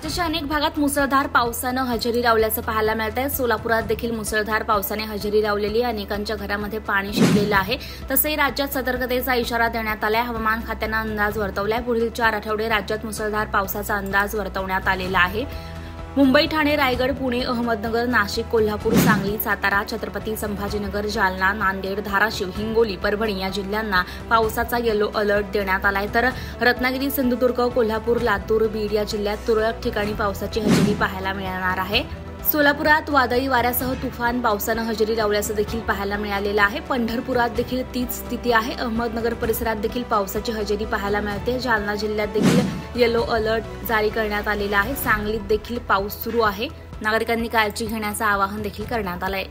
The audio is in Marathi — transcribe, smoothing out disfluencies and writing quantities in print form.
राज्याच्या अनेक भागात मुसळधार पावसानं हजेरी लावल्याचं पाहायला मिळतंय। सोलापुरात देखील मुसळधार पावसाने हजेरी लावलेली आहे। अनेकांच्या घरामध्ये पाणी शिरलेलं आहे। तसंही राज्यात सतर्कतेचा इशारा देण्यात आलाय। हवामान खात्यानं अंदाज वर्तवलाय। पुढील 4 आठवडे राज्यात मुसळधार पावसाचा अंदाज वर्तवण्यात आलेला आहे। मुंबई, ठाणे, रायगड, पुणे, अहमदनगर, नाशिक, कोल्हापूर, सांगली, सातारा, छत्रपती संभाजीनगर, जालना, नांदेड, धाराशिव, हिंगोली, परभणी या जिल्ह्यांना पावसाचा येलो अलर्ट देण्यात आलाय। तर रत्नागिरी, सिंधुदुर्ग, कोल्हापूर, लातूर, बीड या जिल्ह्यात तुरळक ठिकाणी पावसाची हजेरी पाहायला मिळणार आहे। सोलापुरात वादळी वाऱ्यासह तुफान पावसानं हजेरी लावल्याचं देखील पाहायला मिळालेलं आहे। पंढरपुरात देखील तीच स्थिती आहे। अहमदनगर परिसरात देखील पावसाची हजेरी पाहायला मिळते। जालना जिल्ह्यात देखील येलो अलर्ट जारी करण्यात आलेला आहे। सांगलीत देखील पाऊस सुरू आहे। नागरिकांनी काळजी घेण्याचं आवाहन देखील करण्यात आलंय।